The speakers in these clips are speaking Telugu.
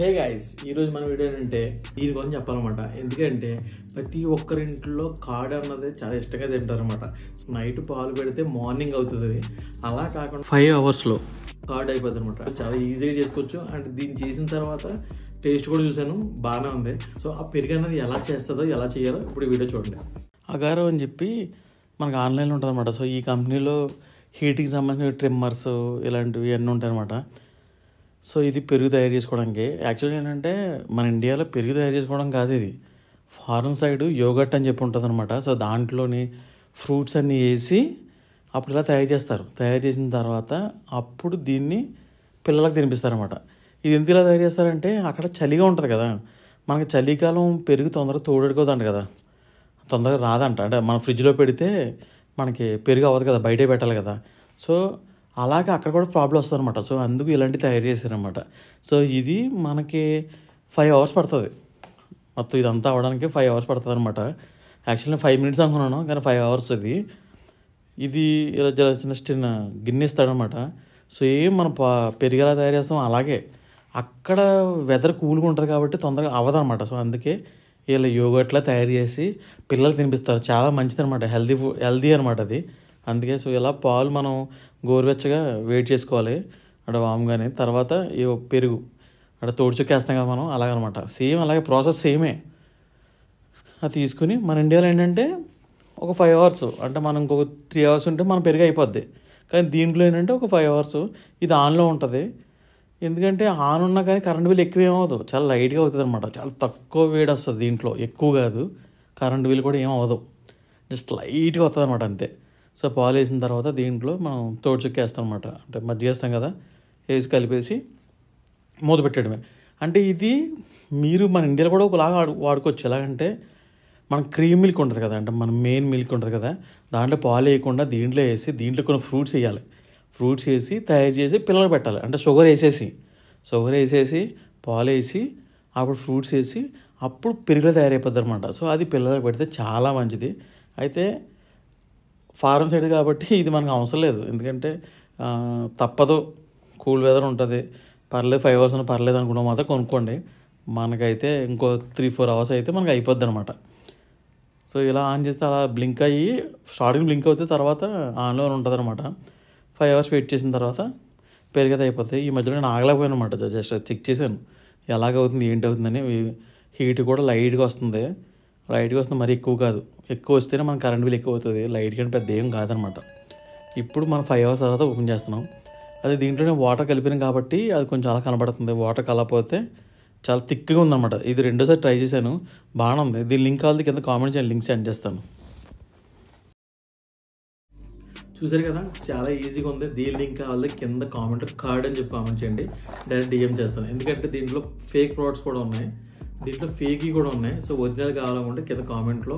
హే గైస్, ఈరోజు మన వీడియో ఏంటంటే దీని గురించి చెప్పాలన్నమాట. ఎందుకంటే ప్రతి ఒక్కరింట్లో కార్డ్ అన్నది చాలా ఇష్టంగా తింటారనమాట. నైట్ పాలు పెడితే మార్నింగ్ అవుతుంది, అలా కాకుండా 5 అవర్స్లో కార్డ్ అయిపోతుంది అనమాట. చాలా ఈజీగా చేసుకోవచ్చు. అండ్ దీన్ని చేసిన తర్వాత టేస్ట్ కూడా చూసాను, బాగానే ఉంది. సో ఆ పెరుగు అనేది ఎలా చేస్తుందో ఎలా చేయాలో ఇప్పుడు వీడియో చూడండి. అగారో అని చెప్పి మనకు ఆన్లైన్లో ఉంటుంది అనమాట. సో ఈ కంపెనీలో హీట్కి సంబంధించిన ట్రిమ్మర్స్ ఇలాంటివి అన్నీ ఉంటాయి అనమాట. సో ఇది పెరుగు తయారు చేసుకోవడానికి. యాక్చువల్గా ఏంటంటే మన ఇండియాలో పెరుగు తయారు చేసుకోవడం కాదు, ఇది ఫారెన్ సైడ్ యోగట్ అని చెప్పి ఉంటుంది అనమాట. సో దాంట్లోని ఫ్రూట్స్ అన్నీ వేసి అప్పుడు ఇలా తయారు చేస్తారు. తయారు చేసిన తర్వాత అప్పుడు దీన్ని పిల్లలకు తినిపిస్తారనమాట. ఇది ఎందుకు ఇలా తయారు చేస్తారంటే అక్కడ చలిగా ఉంటుంది కదా, మనకి చలికాలం పెరుగు తొందరగా తోడుకోదంట కదా, తొందరగా రాదంట. అంటే మన ఫ్రిడ్జ్లో పెడితే మనకి పెరుగు అవ్వదు కదా, బయటే పెట్టాలి కదా. సో అలాగే అక్కడ కూడా ప్రాబ్లం వస్తుంది అనమాట. సో అందుకు ఇలాంటివి తయారు చేశారనమాట. సో ఇది మనకి 5 అవర్స్ పడుతుంది. మొత్తం ఇదంతా అవ్వడానికి 5 అవర్స్ పడుతుంది అనమాట. యాక్చువల్లీ 5 మినిట్స్ అనుకున్నాను, కానీ 5 అవర్స్ ఇది ఇలా చిన్న గిన్నె ఇస్తాడనమాట. సో ఏం మనం పెరుగు ఎలా తయారు చేస్తాం అలాగే అక్కడ వెదర్ కూల్గా ఉంటుంది కాబట్టి తొందరగా అవ్వదనమాట. సో అందుకే ఇలా యోగట్లా తయారు చేసి పిల్లలు తినిపిస్తారు. చాలా మంచిది అనమాట, హెల్దీ అనమాట అది. అందుకే సో ఇలా పాలు మనం గోరువెచ్చగా వేడి చేసుకోవాలి అంటే వామ్గానే. తర్వాత ఈ పెరుగు అంటే తోడుచుక్కేస్తాం కదా మనం, అలాగనమాట. సేమ్ అలాగే ప్రాసెస్ సేమే. అది తీసుకుని మన ఇండియాలో ఏంటంటే ఒక 5 అవర్స్ అంటే మనం ఇంకొక 3 అవర్స్ ఉంటే మన పెరుగు అయిపోద్ది. కానీ దీంట్లో ఏంటంటే ఒక 5 అవర్స్ ఇది ఆన్లో ఉంటుంది. ఎందుకంటే ఆన్ ఉన్నా కానీ కరెంట్ బిల్ ఎక్కువ ఏమవుదు, చాలా లైట్గా అవుతుంది అనమాట. చాలా తక్కువ వేడి వస్తుంది దీంట్లో, ఎక్కువ కాదు. కరెంట్ బిల్ కూడా ఏం అవ్వదు, జస్ట్ లైట్గా వస్తుంది అనమాట అంతే. సో పాలు వేసిన తర్వాత దీంట్లో మనం తోడుచుక్కేస్తాం అనమాట. అంటే మజ్జిగ వేస్తాం కదా, వేసి కలిపేసి మూత పెట్టడమే. అంటే ఇది మీరు మన ఇండియాలో కూడా ఒకలాగా వాడుకోవచ్చు. ఎలాగంటే మన క్రీమ్ మిల్క్ ఉంటుంది కదా, అంటే మన మెయిన్ మిల్క్ ఉంటుంది కదా, దాంట్లో పాలు వేయకుండా దీంట్లో వేసి దీంట్లో కొన్ని ఫ్రూట్స్ వేయాలి. ఫ్రూట్స్ వేసి తయారు చేసి పిల్లలకు పెట్టాలి. అంటే షుగర్ వేసేసి పాలు వేసి అప్పుడు ఫ్రూట్స్ వేసి అప్పుడు పెరుగులో తయారైపోద్ది అనమాట. సో అది పిల్లలకు పెడితే చాలా మంచిది. అయితే ఫారెన్ సైడ్ కాబట్టి ఇది మనకు అవసరం లేదు, ఎందుకంటే తప్పదు, కూల్ వెదర్ ఉంటుంది, పర్లేదు 5 అవర్స్ పర్లేదు అనుకున్నాం మాత్రం కొనుక్కోండి. మనకైతే ఇంకో 3-4 అవర్స్ అయితే మనకు అయిపోద్ది అనమాట. సో ఇలా ఆన్ చేస్తే అలా బ్లింక్ అయ్యి స్టార్టింగ్ బ్లింక్ అవుతే తర్వాత ఆన్లో ఉంటుంది అనమాట. 5 అవర్స్ వెయిట్ చేసిన తర్వాత పెరిగేది అయిపోతాయి. ఈ మధ్యలో నేను ఆగలేకపోయాను అనమాట, జస్ట్ చెక్ చేశాను ఎలాగవుతుంది ఏంటి అవుతుందని. హీట్ కూడా లైట్గా వస్తుంది, మరి ఎక్కువ కాదు. ఎక్కువ వస్తేనే మన కరెంట్ బిల్ ఎక్కువ అవుతుంది, లైట్గా పెద్ద ఏం కాదనమాట. ఇప్పుడు మనం 5 అవర్స్ తర్వాత ఓపెన్ చేస్తున్నాం. అది దీంట్లోనే వాటర్ కలిపినాం కాబట్టి అది కొంచెం అలా కనబడుతుంది. వాటర్ కలపకపోతే చాలా థిక్గా ఉందన్నమాట. ఇది రెండోసారి ట్రై చేశాను, బాగానే ఉంది. దీని లింక్ కావాలి కింద కామెంట్ చేయండి, లింక్ సెండ్ చేస్తాను. చూసారు కదా, చాలా ఈజీగా ఉంది. దీని లింక్ కావాలి కింద కామెంట్ కార్డ్ అని చెప్పి కామెంట్ చేయండి, డైరెక్ట్ డిఎం చేస్తాను. ఎందుకంటే దీంట్లో ఫేక్ ప్రోడక్ట్స్ కూడా ఉన్నాయి, దీంట్లో ఫేక్ కూడా ఉన్నాయి. సో ఒరిజినల్ కావాలనుకుంటే కింద కామెంట్లో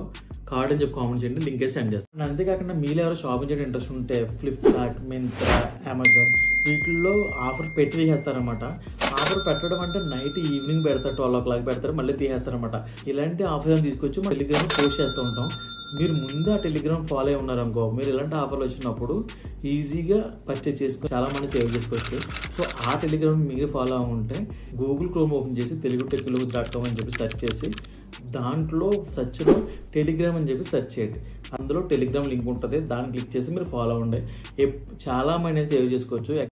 కార్డ్ అని చెప్పి కామెంట్ చేయండి, లింక్ అయితే సెండ్ చేస్తాను. అంతేకాకుండా మీరు ఎవరు షాపింగ్ చేయడం ఇంట్రెస్ట్ ఉంటే ఫ్లిప్కార్ట్, మింత్రా, అమెజాన్ వీటిల్లో ఆఫర్ పెట్టి తీసేస్తారనమాట. ఆఫర్ పెట్టడం అంటే నైట్ ఈవినింగ్ పెడతారు, 12 o'clock పెడతారు, మళ్ళీ తీసేస్తారనమాట. ఇలాంటి ఆఫర్ తీసుకొచ్చి మన టెలిగ్రామ్ పోస్ట్ చేస్తూ ఉంటాం. మీరు ముందే ఆ టెలిగ్రామ్ ఫాలో అయి ఉన్నారనుకో, మీరు ఇలాంటి ఆఫర్లు వచ్చినప్పుడు ఈజీగా పర్చేస్ చేసుకొని చాలా మంది సేవ్ చేసుకోవచ్చు. సో ఆ టెలిగ్రామ్ మీరు ఫాలో అవ్వ ఉంటే గూగుల్ క్రోమ్ ఓపెన్ చేసి telugu.com అని చెప్పి సెర్చ్ చేసి దాంట్లో సెర్చ్లో టెలిగ్రామ్ అని చెప్పి సెర్చ్ చేయండి. అందులో టెలిగ్రామ్ లింక్ ఉంటుంది, దాన్ని క్లిక్ చేసి మీరు ఫాలో అవ్వండి. చాలా మంది సేవ్ చేసుకోవచ్చు.